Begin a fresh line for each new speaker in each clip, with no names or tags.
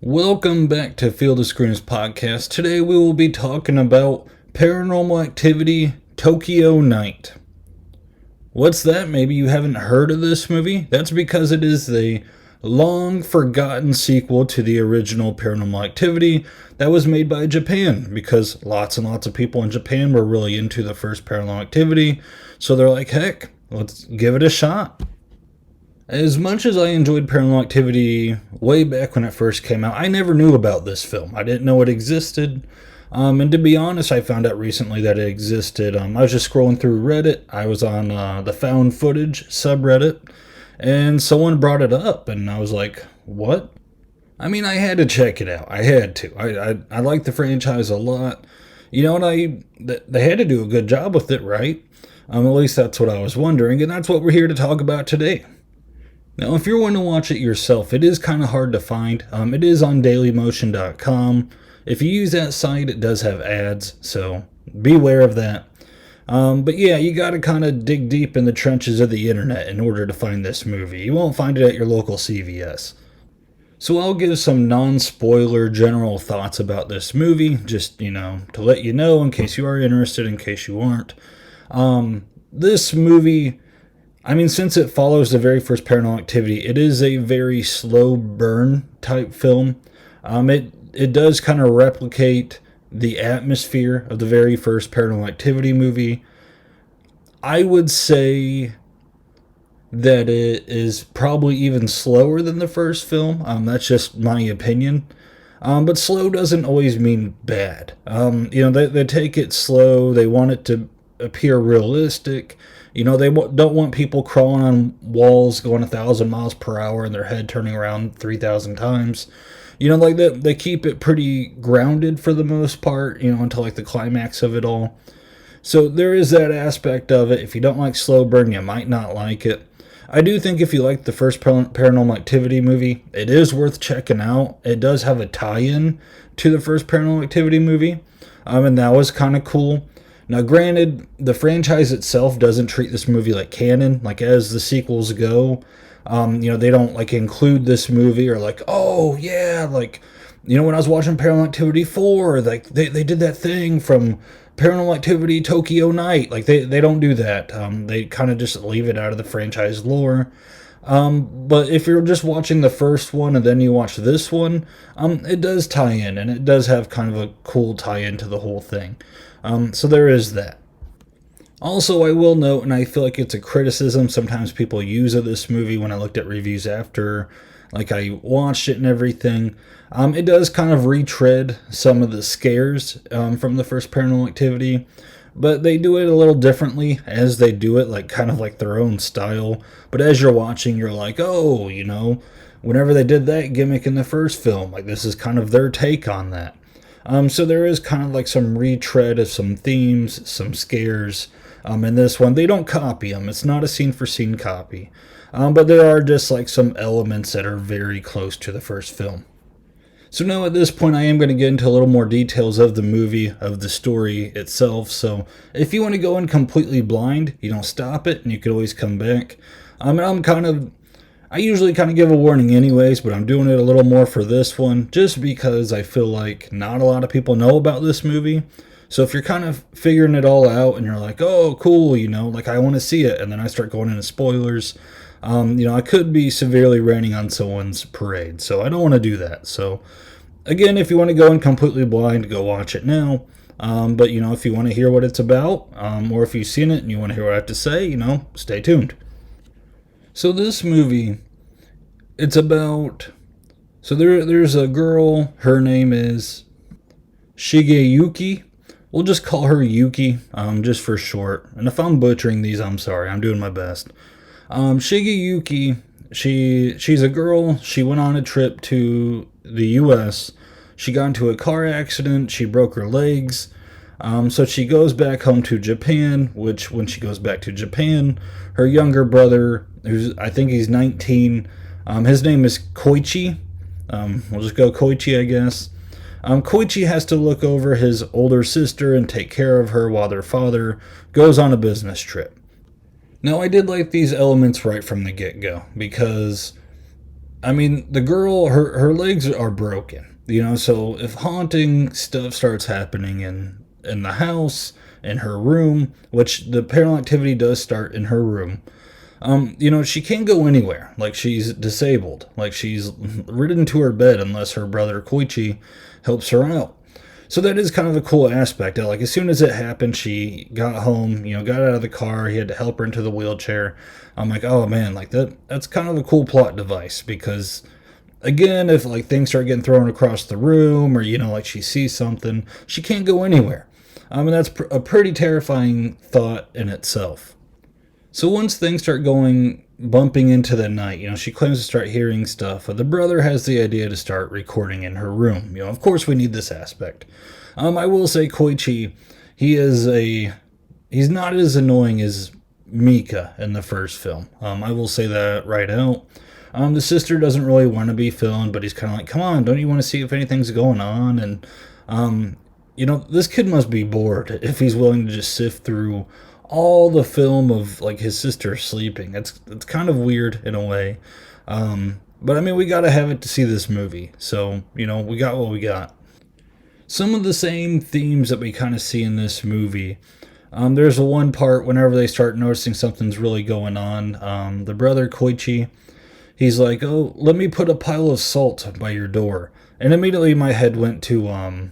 Welcome back to Feel the Screams podcast. Today we will be talking about Paranormal Activity Tokyo Night. What's that? Maybe you haven't heard of this movie? That's because it is the long forgotten sequel to the original Paranormal Activity that was made by Japan, because lots and lots of people in Japan were really into the first Paranormal Activity, so they're like, heck, let's give it a shot. As much as I enjoyed Paranormal Activity way back when it first came out, I never knew about this film. I didn't know it existed. And to be honest, I found out recently that it existed. I was just scrolling through Reddit. I was on the found footage subreddit, and someone brought it up, and I was like, what? I mean, I had to check it out. I had to. I like the franchise a lot. You know, and they had to do a good job with it, right? At least that's what I was wondering, and that's what we're here to talk about today. Now, if you're wanting to watch it yourself, it is kind of hard to find. It is on dailymotion.com. If you use that site, it does have ads, so beware of that. But yeah, you got to kind of dig deep in the trenches of the internet in order to find this movie. You won't find it at your local CVS. So I'll give some non-spoiler general thoughts about this movie, just, to let you know in case you are interested, in case you aren't. This movie, since it follows the very first Paranormal Activity, it is a very slow burn type film. It does kind of replicate the atmosphere of the very first Paranormal Activity movie. I would say that it is probably even slower than the first film. That's just my opinion. But slow doesn't always mean bad. They take it slow. They want it to appear realistic. They don't want people crawling on walls going 1,000 miles per hour and their head turning around 3,000 times. They keep it pretty grounded for the most part, until the climax of it all. So there is that aspect of it. If you don't like slow burn, you might not like it. I do think if you like the first Paranormal Activity movie, it is worth checking out. It does have a tie-in to the first Paranormal Activity movie, and that was kind of cool. Now, granted, the franchise itself doesn't treat this movie like canon, as the sequels go. They don't, include this movie or, oh, yeah, when I was watching Paranormal Activity 4, they did that thing from Paranormal Activity Tokyo Night. They don't do that. They kind of just leave it out of the franchise lore. But if you're just watching the first one and then you watch this one, it does tie in, and it does have kind of a cool tie-in to the whole thing. So there is that. Also, I will note, and I feel like it's a criticism sometimes people use of this movie when I looked at reviews after, I watched it and everything, it does kind of retread some of the scares from the first Paranormal Activity, but they do it a little differently as they do it, kind of their own style. But as you're watching, you're like, oh, whenever they did that gimmick in the first film, this is kind of their take on that. So there is kind of some retread of some themes, some scares. In this one, they don't copy them. It's not a scene-for-scene copy. But there are just some elements that are very close to the first film. So now at this point, I am going to get into a little more details of the movie, of the story itself. So if you want to go in completely blind, stop it, and you can always come back. I usually kind of give a warning anyways, but I'm doing it a little more for this one, just because I feel like not a lot of people know about this movie. So if you're kind of figuring it all out and you're like, oh, cool, I want to see it, and then I start going into spoilers, I could be severely raining on someone's parade. So I don't want to do that. So again, if you want to go in completely blind, go watch it now. But, if you want to hear what it's about, or if you've seen it and you want to hear what I have to say, stay tuned. So this movie, it's about, there's a girl, her name is Shigeyuki. We'll just call her Yuki, just for short. And if I'm butchering these, I'm sorry, I'm doing my best. Shigeyuki, she's a girl, she went on a trip to the U.S., she got into a car accident, she broke her legs, so she goes back home to Japan, which when she goes back to Japan, her younger brother, I think he's 19, his name is Koichi, we'll just go Koichi, I guess. Koichi has to look over his older sister and take care of her while their father goes on a business trip. Now, I did like these elements right from the get-go, because I mean, the girl, her legs are broken, so if haunting stuff starts happening in the house, in her room, which the paranormal activity does start in her room, she can't go anywhere. Like, she's disabled. Like, she's ridden to her bed unless her brother Koichi helps her out. So that is kind of a cool aspect. Like, as soon as it happened, she got home, got out of the car. He had to help her into the wheelchair. I'm like, oh man, like that's kind of a cool plot device because, again, if like things start getting thrown across the room or like she sees something, she can't go anywhere. And that's a pretty terrifying thought in itself. So once things start bumping into the night, she claims to start hearing stuff. The brother has the idea to start recording in her room. Of course we need this aspect. I will say Koichi, he's not as annoying as Mika in the first film. I will say that right out. The sister doesn't really want to be filmed, but he's kind of like, come on, don't you want to see if anything's going on? And, this kid must be bored if he's willing to just sift through all the film of like his sister sleeping. It's kind of weird in a way. But I mean, we got to have it to see this movie. So, we got what we got. Some of the same themes that we kind of see in this movie. There's one part whenever they start noticing something's really going on. The brother Koichi, he's like, oh, let me put a pile of salt by your door. And immediately my head went to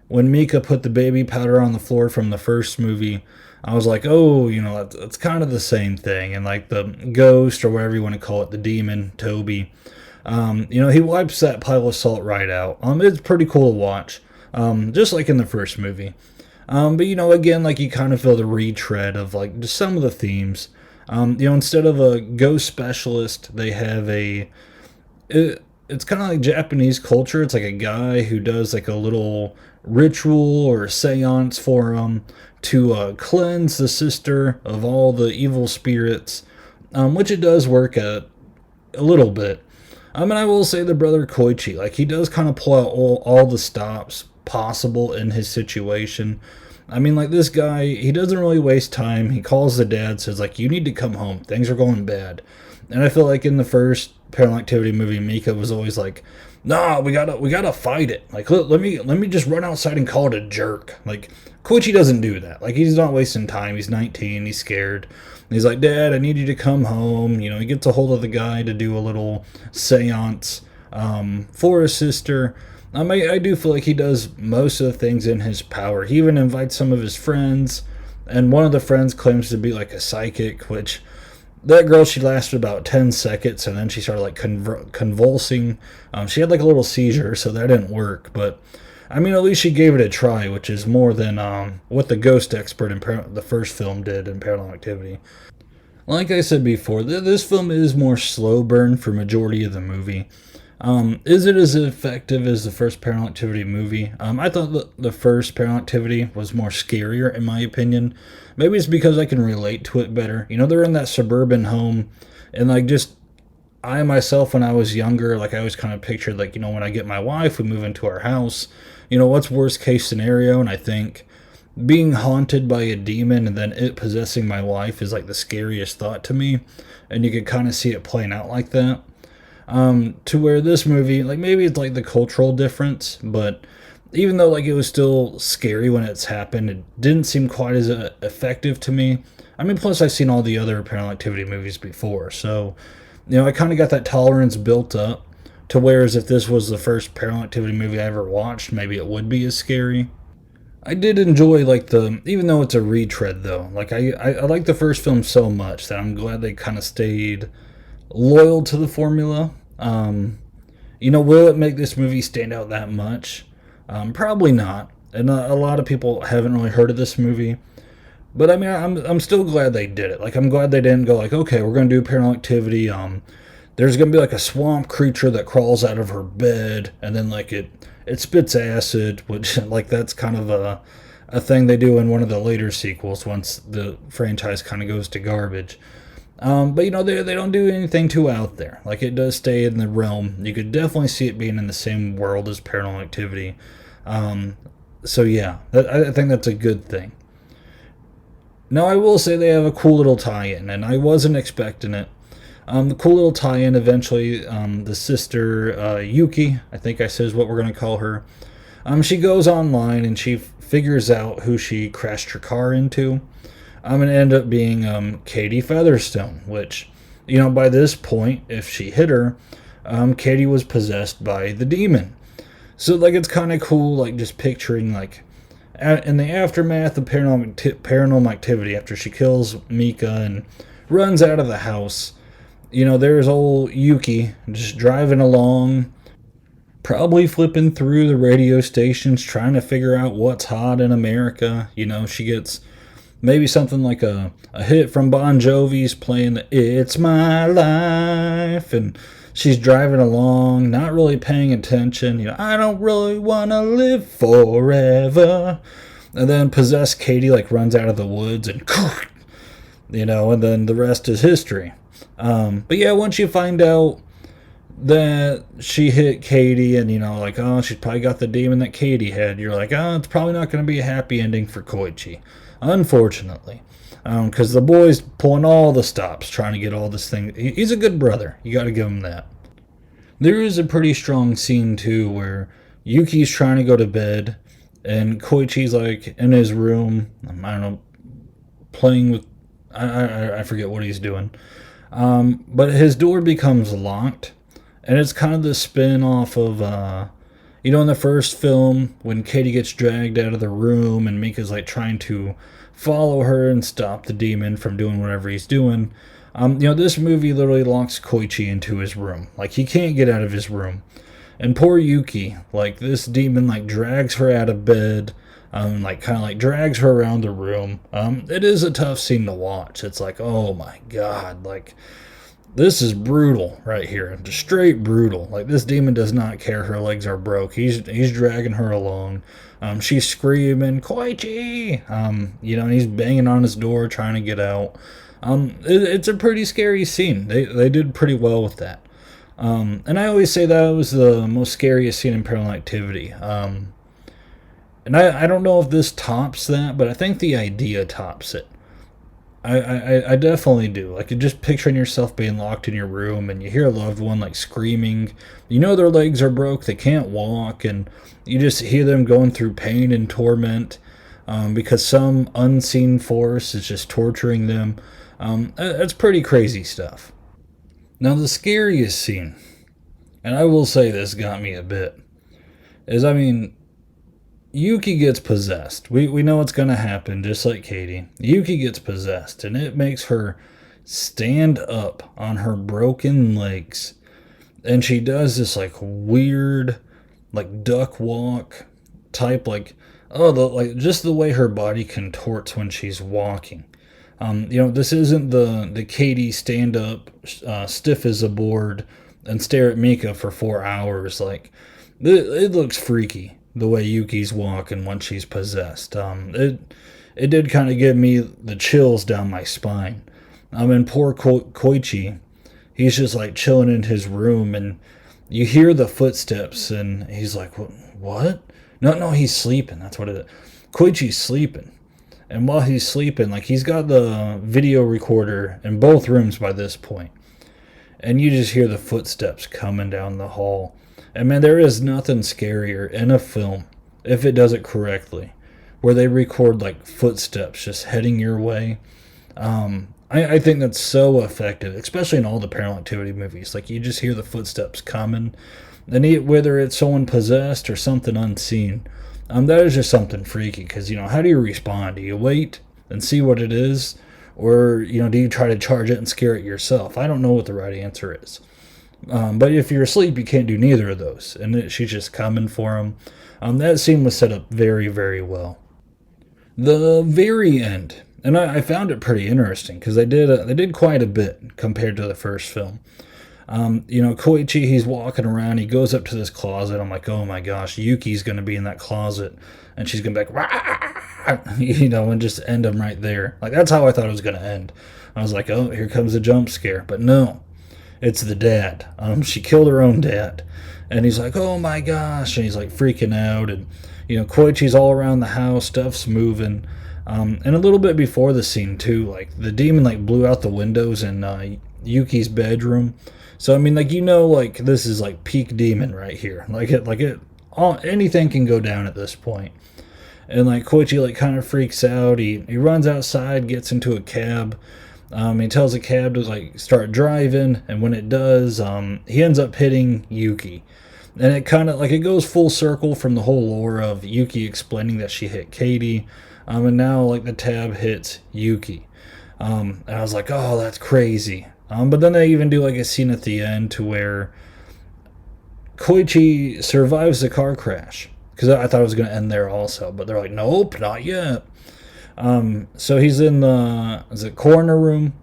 when Mika put the baby powder on the floor from the first movie. I was like, oh, that's kind of the same thing. And like the ghost or whatever you want to call it, the demon, Toby, he wipes that pile of salt right out. It's pretty cool to watch, just like in the first movie. But again, like you kind of feel the retread of like just some of the themes. Instead of a ghost specialist, they have it's kind of like Japanese culture. It's like a guy who does like a little ritual or seance for to cleanse the sister of all the evil spirits, which it does work a little bit. And I will say the brother Koichi, like he does kind of pull out all the stops possible in his situation. I mean, like this guy, he doesn't really waste time. He calls the dad, says like, you need to come home. Things are going bad. And I feel like in the first Paranormal Activity movie, Mika was always like, nah, we gotta fight it. Like, let me just run outside and call it a jerk. Like, Koichi doesn't do that. Like, he's not wasting time. He's 19. He's scared. And he's like, Dad, I need you to come home. He gets a hold of the guy to do a little seance for his sister. I do feel like he does most of the things in his power. He even invites some of his friends, and one of the friends claims to be like a psychic, which that girl, she lasted about 10 seconds, and then she started like convulsing. She had like a little seizure, so that didn't work. But I mean, at least she gave it a try, which is more than what the ghost expert in the first film did in Paranormal Activity. Like I said before, this film is more slow burn for majority of the movie. Is it as effective as the first Paranormal Activity movie? I thought the first Paranormal Activity was more scarier, in my opinion. Maybe it's because I can relate to it better. They're in that suburban home, and like just I myself, when I was younger, like I always kind of pictured like, when I get my wife, we move into our house, what's worst case scenario? And I think being haunted by a demon and then it possessing my wife is like the scariest thought to me, and you could kind of see it playing out like that. To where this movie, like maybe it's like the cultural difference, but even though like it was still scary when it's happened, it didn't seem quite as effective to me. I mean, plus I've seen all the other Paranormal Activity movies before, so I kind of got that tolerance built up. To whereas if this was the first Paranormal Activity movie I ever watched, maybe it would be as scary. I did enjoy like even though it's a retread though, like I like the first film so much that I'm glad they kind of stayed loyal to the formula. Will it make this movie stand out that much? Probably not. And a lot of people haven't really heard of this movie. But I mean, I'm still glad they did it. Like, I'm glad they didn't go like, okay, we're going to do Paranormal Activity. There's going to be like a swamp creature that crawls out of her bed, and then like it spits acid, which like that's kind of a thing they do in one of the later sequels once the franchise kind of goes to garbage. But they don't do anything too out there. Like, it does stay in the realm. You could definitely see it being in the same world as Paranormal Activity. So yeah, I think that's a good thing. Now, I will say they have a cool little tie-in, and I wasn't expecting it. The cool little tie-in eventually, the sister, Yuki, I think I said is what we're going to call her. She goes online and she figures out who she crashed her car into. And it ended up being Katie Featherstone, which, by this point, if she hit her, Katie was possessed by the demon. So, like, it's kind of cool, like, just picturing, like, in the aftermath of paranormal activity, after she kills Mika and runs out of the house, there's old Yuki just driving along, probably flipping through the radio stations, trying to figure out what's hot in America. She gets maybe something like a hit from Bon Jovi's playing the It's My Life, and she's driving along, not really paying attention. I don't really want to live forever. And then possessed Katie, like, runs out of the woods and, and then the rest is history. But yeah, once you find out that she hit Katie and, like, oh, she's probably got the demon that Katie had, you're like, oh, it's probably not going to be a happy ending for Koichi. Unfortunately. Because the boy's pulling all the stops, trying to get all this thing. He's a good brother. You got to give him that. There is a pretty strong scene, too, where Yuki's trying to go to bed, and Koichi's, like, in his room, I don't know, playing with, I forget what he's doing. But his door becomes locked, and it's kind of the spin-off of, in the first film, when Katie gets dragged out of the room, and Mika's, like, trying to follow her and stop the demon from doing whatever he's doing. This movie literally locks Koichi into his room. Like, he can't get out of his room. And poor Yuki, like, this demon, like, drags her out of bed, drags her around the room. It is a tough scene to watch. It's like, oh my god, like, this is brutal right here. Just straight brutal. Like, this demon does not care her legs are broke. He's dragging her along. She's screaming, Koichi! And he's banging on his door trying to get out. It's a pretty scary scene. They did pretty well with that. And I always say that was the most scariest scene in Paranormal Activity. And I don't know if this tops that, but I think the idea tops it. I definitely do. Like, just picturing yourself being locked in your room and you hear a loved one, like, screaming. Their legs are broke, they can't walk, and you just hear them going through pain and torment because some unseen force is just torturing them. That's pretty crazy stuff. Now, the scariest scene, and I will say this got me a bit, is, Yuki gets possessed. We know it's going to happen, just like Katie. Yuki gets possessed, and it makes her stand up on her broken legs. And she does this, like, weird, like, duck walk type, like, just the way her body contorts when she's walking. This isn't the Katie stand up, stiff as a board, and stare at Mika for 4 hours. Like, it looks freaky the way Yuki's walking when she's possessed. It did kind of give me the chills down my spine. And poor Koichi, he's just, like, chilling in his room, and you hear the footsteps, and he's like, what? No, he's sleeping. That's what it is. Koichi's sleeping. And while he's sleeping, like, he's got the video recorder in both rooms by this point. And you just hear the footsteps coming down the hall. And man, there is nothing scarier in a film, if it does it correctly, where they record, like, footsteps just heading your way. I think that's so effective, especially in all the Paranormal Activity movies. Like, you just hear the footsteps coming. And whether it's someone possessed or something unseen, that is just something freaky. Because, how do you respond? Do you wait and see what it is? Or, do you try to charge it and scare it yourself? I don't know what the right answer is. But if you're asleep, you can't do neither of those. And she's just coming for him. That scene was set up very, very well. The very end, and I found it pretty interesting because they did quite a bit compared to the first film. Koichi, he's walking around, he goes up to this closet. I'm like, oh my gosh, Yuki's going to be in that closet, and she's going to be like, rah! And just end him right there. Like, that's how I thought it was going to end. I was like, oh, here comes a jump scare. But no, it's the dad. She killed her own dad. And he's like, oh my gosh, and he's like freaking out, and Koichi's all around the house, stuff's moving. And a little bit before the scene too, like, the demon, like, blew out the windows in Yuki's bedroom. So I mean, like, like this is like peak demon right here. Anything can go down at this point. And like Koichi like kind of freaks out. He runs outside, gets into a cab. He tells the cab to like start driving, and when it does, he ends up hitting Yuki. And it kind of like it goes full circle from the whole lore of Yuki explaining that she hit Katie, and now like the tab hits Yuki. And I was like, oh, that's crazy. But then they even do like a scene at the end to where Koichi survives the car crash, because I thought it was going to end there also, but they're like, nope, not yet. So he's in the corner room,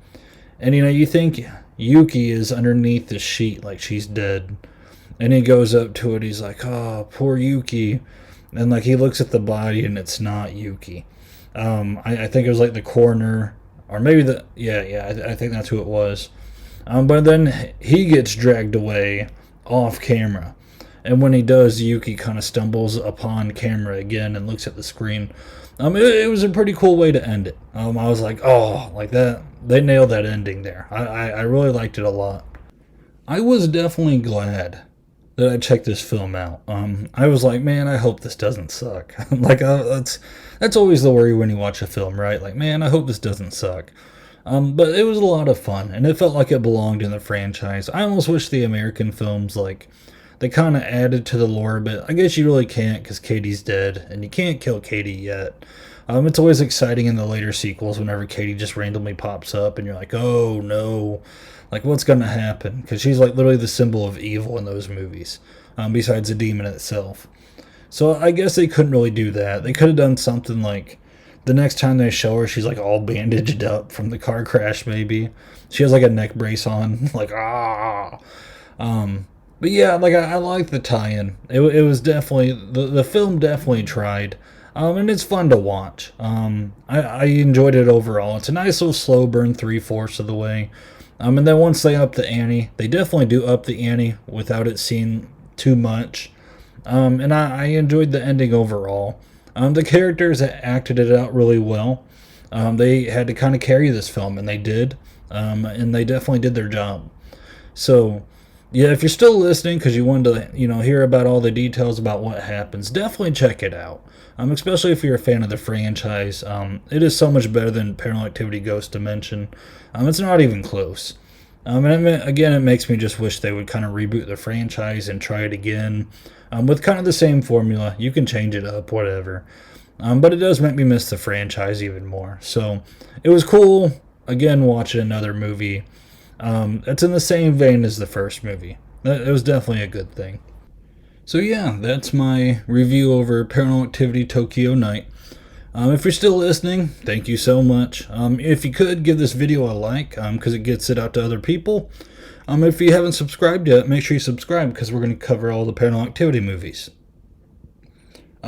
and you think Yuki is underneath the sheet like she's dead, and he goes up to it. He's like, oh, poor Yuki, and like he looks at the body and it's not Yuki. I think it was like the coroner, or maybe I think that's who it was. But then he gets dragged away off camera. And when he does, Yuki kind of stumbles upon camera again and looks at the screen. It was a pretty cool way to end it. I was like, oh, like that. They nailed that ending there. I really liked it a lot. I was definitely glad that I checked this film out. I was like, man, I hope this doesn't suck. That's always the worry when you watch a film, right? Like, man, I hope this doesn't suck. But it was a lot of fun, and it felt like it belonged in the franchise. I almost wish the American films, like, they kind of added to the lore a bit. I guess you really can't because Katie's dead, and you can't kill Katie yet. It's always exciting in the later sequels whenever Katie just randomly pops up, and you're like, oh no, like what's going to happen? Because she's like literally the symbol of evil in those movies, besides the demon itself. So I guess they couldn't really do that. They could have done something like the next time they show her, she's like all bandaged up from the car crash, maybe. She has like a neck brace on, like, ah. But yeah, like I like the tie-in. It was definitely, the film definitely tried. And it's fun to watch. I enjoyed it overall. It's a nice little slow burn 3/4 of the way. And then once they up the ante, they definitely do up the ante without it seeming too much. And I enjoyed the ending overall. The characters acted it out really well. They had to kind of carry this film, and they did. And they definitely did their job. So, yeah, if you're still listening because you wanted to, hear about all the details about what happens, definitely check it out. Especially if you're a fan of the franchise. It is so much better than Paranormal Activity Ghost Dimension. It's not even close. And again, it makes me just wish they would kind of reboot the franchise and try it again. With kind of the same formula. You can change it up, whatever. But it does make me miss the franchise even more. So it was cool, again, watching another movie that's in the same vein as the first movie. It was definitely a good thing. So yeah, that's my review over Paranormal Activity Tokyo Night. If you're still listening, thank you so much. If you could, give this video a like, because it gets it out to other people. If you haven't subscribed yet, make sure you subscribe, because we're going to cover all the Paranormal Activity movies.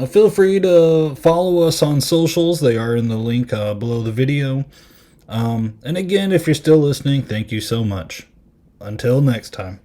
Feel free to follow us on socials. They are in the link below the video. And again, if you're still listening, thank you so much. Until next time.